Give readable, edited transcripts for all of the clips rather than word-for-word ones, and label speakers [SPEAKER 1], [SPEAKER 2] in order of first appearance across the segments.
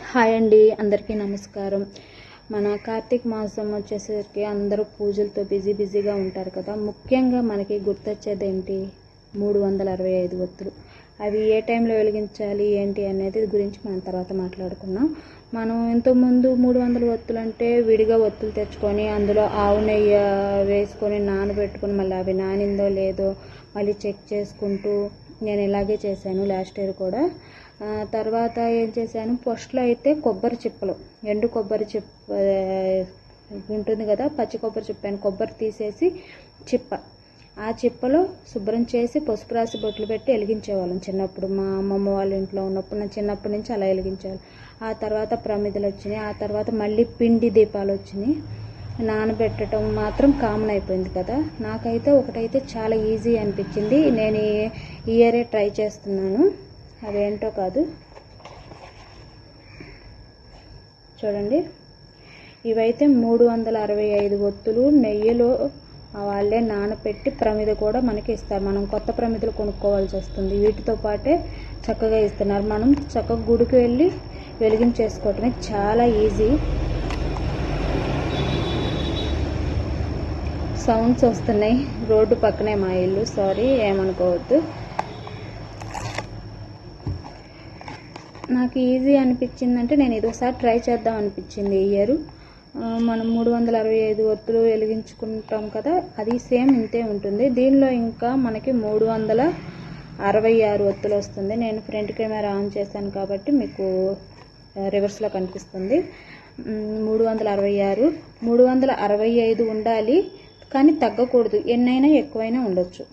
[SPEAKER 1] Hi అండి, అందరికీ నమస్కారం. మన కార్తీక మాసం వచ్చేసరికి అందరూ పూజలతో బిజీగా ఉంటారు కదా. ముఖ్యంగా మనకి గుర్తొచ్చేది ఏంటి? 365 ఒత్తులు. అవి ఏ టైంలో వెలిగించాలి ఏంటి అనేది గురించి మనం తర్వాత మాట్లాడుకున్నాం. మనం ఇంతకుముందు 300 ఒత్తులు అంటే విడిగా ఒత్తులు తెచ్చుకొని అందులో ఆవు నెయ్యి వేసుకొని నానబెట్టుకొని మళ్ళీ అవి నానిందో లేదో మళ్ళీ చెక్ చేసుకుంటూ నేను ఇలాగే చేశాను లాస్ట్ ఇయర్ కూడా. తర్వాత ఏం చేశాను, ఫస్ట్లో అయితే కొబ్బరి చిప్పలు, ఎండు కొబ్బరి చిప్ప ఉంటుంది కదా, పచ్చి కొబ్బరి చిప్పాను. కొబ్బరి తీసేసి ఆ చిప్పలో శుభ్రం చేసి పసుపు రాసి బొట్లు పెట్టి వెలిగించేవాళ్ళం చిన్నప్పుడు. మా అమ్మమ్మ వాళ్ళ ఇంట్లో ఉన్నప్పుడు నేను చిన్నప్పటి నుంచి అలా వెలిగించేవాళ్ళం. ఆ తర్వాత ప్రమిదలు వచ్చినాయి, ఆ తర్వాత మళ్ళీ పిండి దీపాలు వచ్చినాయి. నానబెట్టడం మాత్రం కామన్ అయిపోయింది కదా. నాకైతే ఒకటైతే చాలా ఈజీ అనిపించింది, నేను ఈ ఇయరే ట్రై చేస్తున్నాను. అదేంటో కాదు, చూడండి. ఇవైతే 365 ఒత్తులు నెయ్యిలో వాళ్ళే నానపెట్టి ప్రమిద కూడా మనకి ఇస్తారు. మనం కొత్త ప్రమిదలు కొనుక్కోవాల్సి వస్తుంది. వీటితో పాటే చక్కగా ఇస్తున్నారు. మనం చక్కగా గుడికి వెళ్ళి వెలిగించేసుకోవటమే, చాలా ఈజీ. సౌండ్స్ వస్తున్నాయి, రోడ్డు పక్కనే మా ఇల్లు, సారీ ఏమనుకోవద్దు. నాకు ఈజీ అనిపించిందంటే నేను ఇది ఒకసారి ట్రై చేద్దాం అనిపించింది. ఈ ఇయర్ మనం 365 ఒత్తులు వెలిగించుకుంటాం కదా, అది సేమ్ ఇంతే ఉంటుంది. దీనిలో ఇంకా మనకి 366 ఒత్తులు వస్తుంది. నేను ఫ్రంట్ కెమెరా ఆన్ చేశాను కాబట్టి మీకు రివర్స్లో కనిపిస్తుంది. 366, 365 ఉండాలి, కానీ తగ్గకూడదు. ఎన్నైనా ఎక్కువైనా ఉండొచ్చు,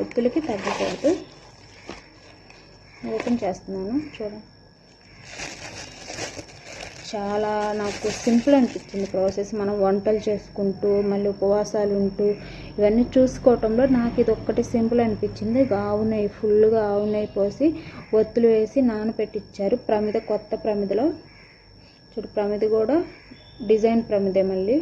[SPEAKER 1] ఒత్తులకి తగ్గకూడదు. ఓపెన్ చేస్తున్నాను, చూడండి. చాలా నాకు సింపుల్ అనిపించింది ప్రాసెస్. మనం వంటలు చేసుకుంటూ మళ్ళీ ఉపవాసాలు ఉంటూ ఇవన్నీ చూసుకోవటంలో నాకు ఇది ఒక్కటి సింపుల్ అనిపించింది. ఆవు నెయ్యి, ఫుల్గా ఆవు నెయ్యి పోసి ఒత్తులు వేసి నానపెట్టించారు. ప్రమిద, కొత్త ప్రమిదలో చూడు, ప్రమిద కూడా డిజైన్ ప్రమిదే. మళ్ళీ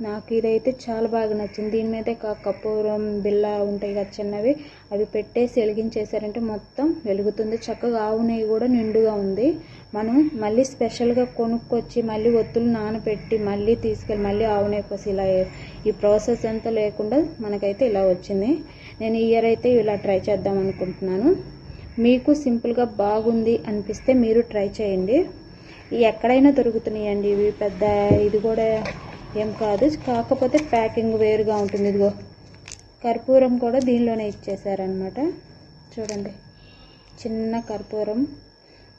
[SPEAKER 1] నాకు ఇదైతే చాలా బాగా నచ్చింది. దీని మీదే కర్పూరం బిళ్ళ ఉంటాయి కదా చిన్నవి, అవి పెట్టేసి వెలిగించేసారంటే మొత్తం వెలుగుతుంది. చక్కగా ఆవు నెయ్యి కూడా నిండుగా ఉంది. మనం మళ్ళీ స్పెషల్గా కొనుక్కొచ్చి మళ్ళీ ఒత్తులు నానబెట్టి మళ్ళీ తీసుకెళ్ళి మళ్ళీ ఆవు నెయ్యి పోసి ఇలా ఈ ప్రాసెస్ ఎంత లేకుండా మనకైతే ఇలా వచ్చింది. నేను ఈ ఇయర్ అయితే ఇలా ట్రై చేద్దాం అనుకుంటున్నాను. మీకు సింపుల్గా బాగుంది అనిపిస్తే మీరు ట్రై చేయండి. ఎక్కడైనా దొరుకుతున్నాయండి ఇవి, పెద్ద ఇది కూడా ఏం కాదు. కాకపోతే ప్యాకింగ్ వేరుగా ఉంటుంది. ఇదిగో కర్పూరం కూడా దీనిలోనే ఇచ్చేసారనమాట. చూడండి, చిన్న కర్పూరం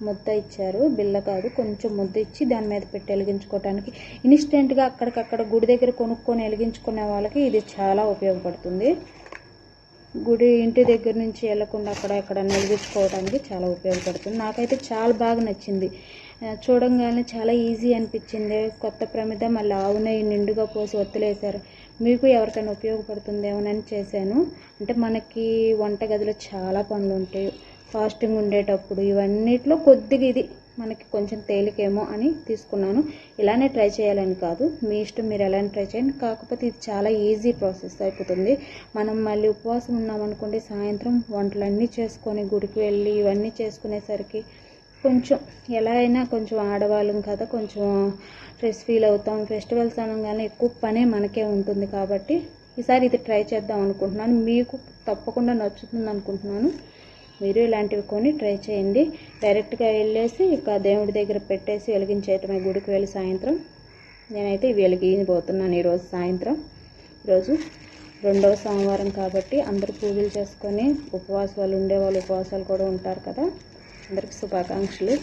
[SPEAKER 1] ముద్ద ఇచ్చారు, బిళ్ళ కాదు, కొంచెం ముద్ద ఇచ్చి దాని మీద పెట్టి వెలిగించుకోవడానికి. ఇన్స్టెంట్గా అక్కడికక్కడ గుడి దగ్గర కొనుక్కొని వెలిగించుకునే వాళ్ళకి ఇది చాలా ఉపయోగపడుతుంది. గుడి ఇంటి దగ్గర నుంచి వెళ్ళకుండా అక్కడ వెలిగించుకోవడానికి చాలా ఉపయోగపడుతుంది. నాకైతే చాలా బాగా నచ్చింది. చూడంగానే చాలా ఈజీ అనిపించింది. కొత్త ప్రమిద, మళ్ళీ ఆవు నెయ్యి నిండుగా పోసి ఒత్తులేసారు. మీకు ఎవరికైనా ఉపయోగపడుతుందేమోనని చేశాను. అంటే మనకి వంటగదిలో చాలా పనులు ఉంటాయి ఫాస్టింగ్ ఉండేటప్పుడు, ఇవన్నిట్లో కొద్దిగా ఇది మనకి కొంచెం తేలికేమో అని తీసుకున్నాను. ఇలానే ట్రై చేయాలని కాదు, మీ ఇష్టం, మీరు ఎలానే ట్రై చేయండి. కాకపోతే ఇది చాలా ఈజీ ప్రాసెస్ అయిపోతుంది. మనం మళ్ళీ ఉపవాసం ఉన్నామనుకోండి, సాయంత్రం వంటలన్నీ చేసుకొని గుడికి వెళ్ళి ఇవన్నీ చేసుకునేసరికి కొంచెం ఎలా అయినా కొంచెం ఆడవాళ్ళం కదా, కొంచెం స్ట్రెస్ ఫీల్ అవుతాం. ఫెస్టివల్స్ అనగానే ఎక్కువ పనే మనకే ఉంటుంది. కాబట్టి ఈసారి ఇది ట్రై చేద్దాం అనుకుంటున్నాను. మీకు తప్పకుండా నచ్చుతుంది అనుకుంటున్నాను. మీరు ఇలాంటివి కొని ట్రై చేయండి. డైరెక్ట్గా వెళ్ళేసి ఇక దేవుడి దగ్గర పెట్టేసి వెలిగించేయటమే గుడికి వెళ్ళి సాయంత్రం. నేనైతే ఇవి వెలిగిపోతున్నాను ఈరోజు సాయంత్రం. ఈరోజు 2వ సోమవారం కాబట్టి అందరూ పూజలు చేసుకొని ఉపవాసాలు ఉండేవాళ్ళు ఉపవాసాలు కూడా ఉంటారు కదా. అందరికీ శుభాకాంక్షలు.